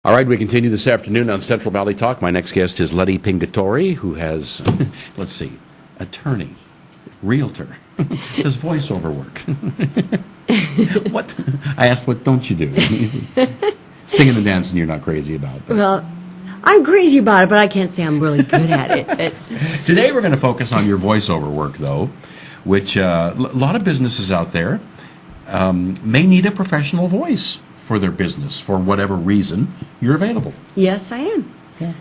All right, we continue this afternoon on Central Valley Talk. My next guest is Leti Pingitore, who has, let's see, attorney, realtor, does voiceover work. What? I asked, what don't you do? Singing and dancing you're not crazy about. Well, I'm crazy about it, but I can't say I'm really good at it. Today we're going to focus on your voiceover work, though, which a lot of businesses out there may need a professional voice for their business for whatever reason. You're available. Yes, I am. Yeah.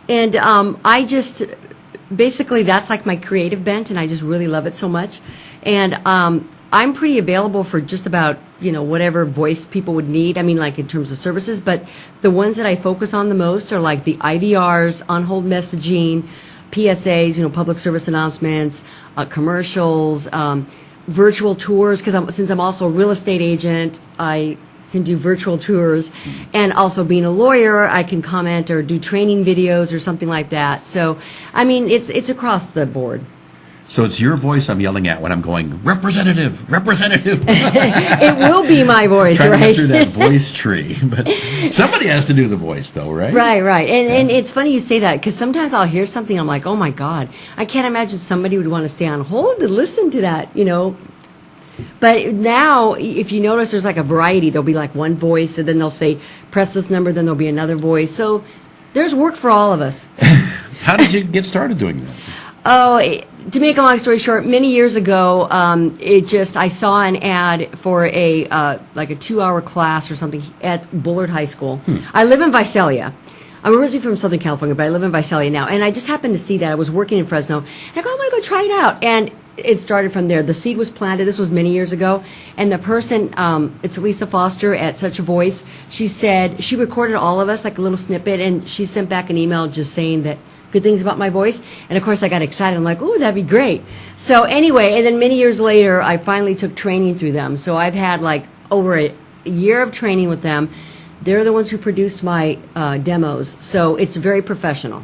And I just, basically that's like my creative bent, and I just really love it so much. And I'm pretty available for just about, whatever voice people would need. I mean, like in terms of services, but the ones that I focus on the most are like the IVRs, on-hold messaging, PSAs, public service announcements, commercials, virtual tours, because since I'm also a real estate agent, I can do virtual tours, and also being a lawyer, I can comment or do training videos or something like that. So, I mean, it's across the board. So it's your voice I'm yelling at when I'm going, representative, representative. It will be my voice, Trying right? to get through that voice tree. But somebody has to do the voice, though, right? Right. And it's funny you say that, because sometimes I'll hear something, I'm like, oh my God, I can't imagine somebody would want to stay on hold to listen to that, But now, if you notice, there's like a variety. There'll be like one voice, and then they'll say, press this number, then there'll be another voice. So there's work for all of us. How did you get started doing that? Oh, to make a long story short, many years ago, I saw an ad for a 2-hour class or something at Bullard High School. I live in Visalia. I'm originally from Southern California, but I live in Visalia now. And I just happened to see that. I was working in Fresno. And I go, I'm going to go try it out. And it started from there. The seed was planted. This was many years ago. And the person, it's Lisa Foster at Such a Voice. She said, she recorded all of us, like a little snippet, and she sent back an email just saying that good things about my voice. And of course I got excited. I'm like, oh, that'd be great. So anyway, and then many years later, I finally took training through them. So I've had like over a year of training with them. They're the ones who produce my demos. So it's very professional.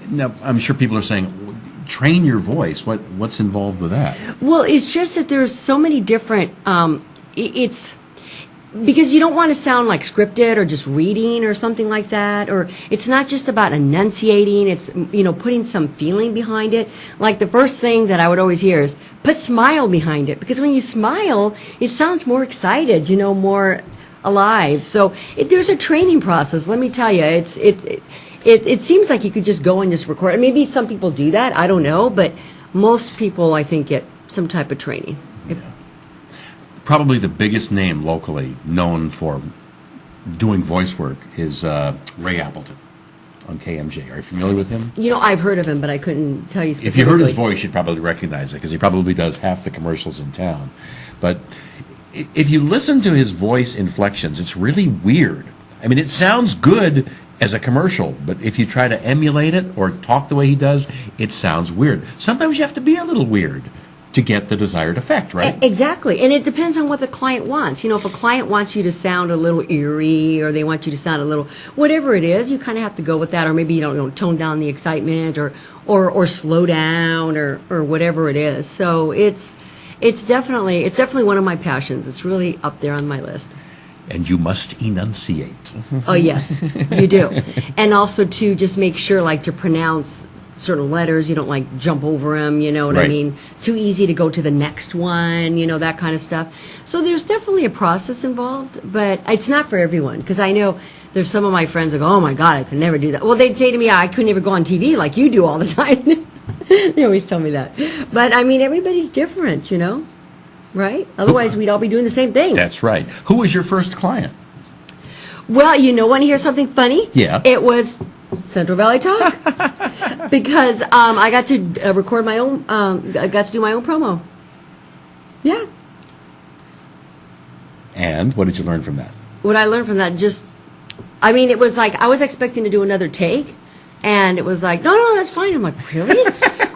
Now, I'm sure people are saying, train your voice. What's involved with that? Well, it's just that there's so many different, it's because you don't want to sound like scripted or just reading or something like that, or it's not just about enunciating, it's, putting some feeling behind it. Like the first thing that I would always hear is, put smile behind it, because when you smile, it sounds more excited, more alive. So there's a training process, let me tell you. It seems like you could just go and just record. And maybe some people do that, I don't know, but most people, I think, get some type of training. Probably the biggest name locally known for doing voice work is Ray Appleton on KMJ. Are you familiar with him? I've heard of him, but I couldn't tell you specifically. If you heard his voice, you'd probably recognize it, because he probably does half the commercials in town. But if you listen to his voice inflections, it's really weird. I mean, it sounds good as a commercial, but if you try to emulate it or talk the way he does, it sounds weird. Sometimes you have to be a little weird to get the desired effect, right? Exactly. And it depends on what the client wants. If a client wants you to sound a little eerie, or they want you to sound a little, whatever it is, you kind of have to go with that. Or maybe, tone down the excitement, or slow down, or whatever it is. So it's definitely one of my passions. It's really up there on my list. And you must enunciate. Oh, yes, you do. And also, to just make sure, to pronounce certain letters, you don't, jump over them, you know what I mean? Too easy to go to the next one, that kind of stuff. So there's definitely a process involved, but it's not for everyone, because I know there's some of my friends that go, oh, my God, I could never do that. Well, they'd say to me, I could never go on TV like you do all the time. They always tell me that. But, everybody's different, right? Otherwise, we'd all be doing the same thing. That's right. Who was your first client? Well, want to hear something funny? Yeah. It was Central Valley Talk. Because I got to record my own, I got to do my own promo. Yeah. And what did you learn from that? What I learned from that, it was like, I was expecting to do another take. And it was like, no, that's fine. I'm like, really?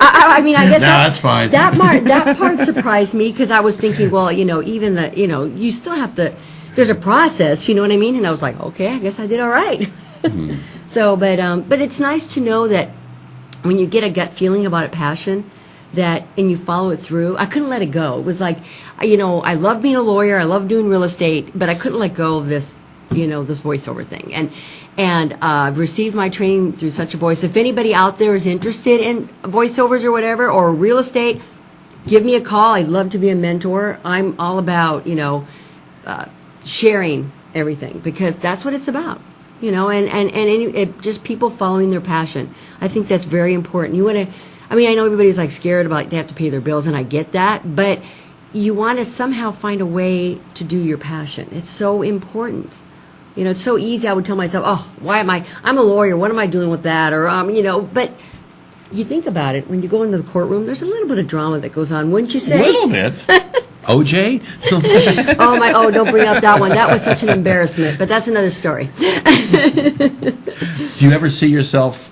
I guess that's fine. That part surprised me, because I was thinking, well, even you still have to, there's a process, you know what I mean? And I was like, okay, I guess I did all right. Mm-hmm. So, but it's nice to know that when you get a gut feeling about it, passion, and you follow it through. I couldn't let it go. It was like, I love being a lawyer. I love doing real estate, but I couldn't let go of this this voiceover thing. And I've received my training through Such a Voice. If anybody out there is interested in voiceovers or whatever, or real estate, give me a call. I'd love to be a mentor. I'm all about, sharing everything, because that's what it's about. Just people following their passion. I think that's very important. I know everybody's like scared about they have to pay their bills, and I get that, but you want to somehow find a way to do your passion. It's so important. It's so easy. I would tell myself, oh, I'm a lawyer. What am I doing with that? Or, but you think about it. When you go into the courtroom, there's a little bit of drama that goes on, wouldn't you say? A little bit. OJ? Don't bring up that one. That was such an embarrassment, but that's another story. Do you ever see yourself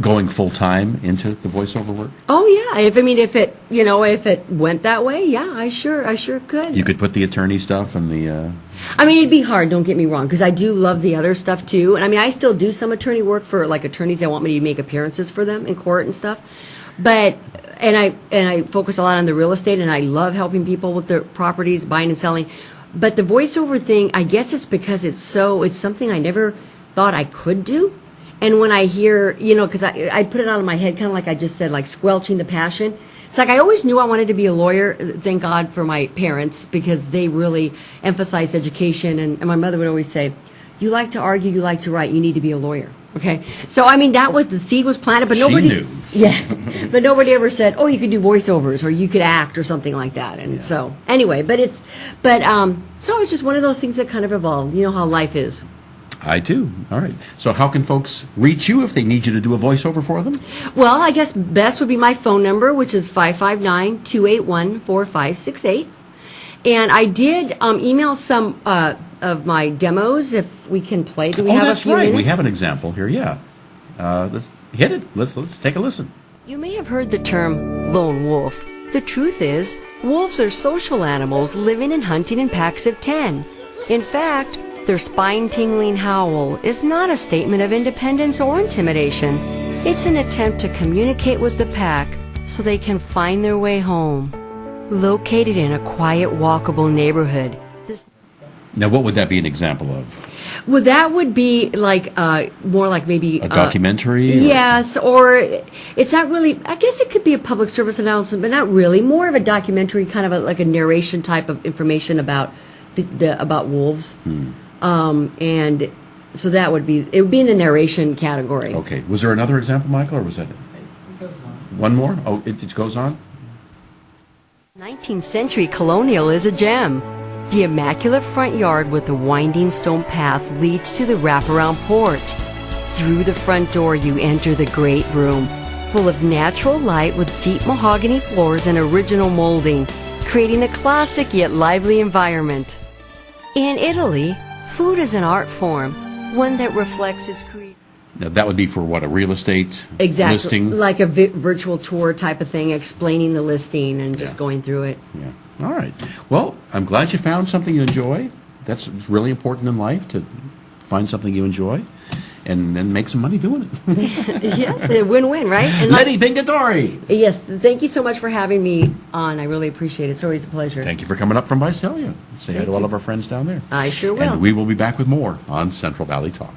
going full time into the voiceover work? Oh yeah. If it went that way, yeah, I sure could. You could put the attorney stuff and the. It'd be hard. Don't get me wrong, because I do love the other stuff too. And I still do some attorney work for like attorneys that want me to make appearances for them in court and stuff. But I focus a lot on the real estate, and I love helping people with their properties, buying and selling. But the voiceover thing, I guess it's because it's something I never thought I could do. And when I hear, because I put it out of my head, kind of like I just said, like squelching the passion. It's like I always knew I wanted to be a lawyer. Thank God for my parents, because they really emphasized education. And my mother would always say, you like to argue, you like to write, you need to be a lawyer. Okay? So, that was, the seed was planted, but nobody. She knew. Yeah. But nobody ever said, oh, you could do voiceovers, or you could act, or something like that. And so, anyway, so it's just one of those things that kind of evolved. You know how life is. I do. All right. So how can folks reach you if they need you to do a voiceover for them? Well, I guess best would be my phone number, which is 559-281-4568. And I did email some of my demos, if we can play. Do we have a few minutes? That's right. We have an example here, yeah. Let's hit it. Let's take a listen. You may have heard the term lone wolf. The truth is, wolves are social animals living and hunting in packs of 10. In fact, their spine-tingling howl is not a statement of independence or intimidation. It's an attempt to communicate with the pack so they can find their way home. Located in a quiet, walkable neighborhood. Now, what would that be an example of? Well, that would be like more like maybe a documentary? Yes, or it's not really. I guess it could be a public service announcement, but not really. More of a documentary, kind of like a narration type of information about about wolves. And so it would be in the narration category. Okay. Was there another example, Michael, or was that it? It goes on. One more? Oh, it goes on? 19th century colonial is a gem. The immaculate front yard with the winding stone path leads to the wraparound porch. Through the front door you enter the great room, full of natural light with deep mahogany floors and original molding, creating a classic yet lively environment. In Italy, food is an art form, one that reflects its creation. Now, that would be for what, a real estate listing? Like a virtual tour type of thing, explaining the listing and just going through it. Yeah. All right. Well, I'm glad you found something you enjoy. That's really important in life, to find something you enjoy and then make some money doing it. Yes, a win-win, right? And Leti Pingitore. Yes, thank you so much for having me on. I really appreciate it. It's always a pleasure. Thank you for coming up from Visalia. Say hi to all of our friends down there. I sure will. And we will be back with more on Central Valley Talk.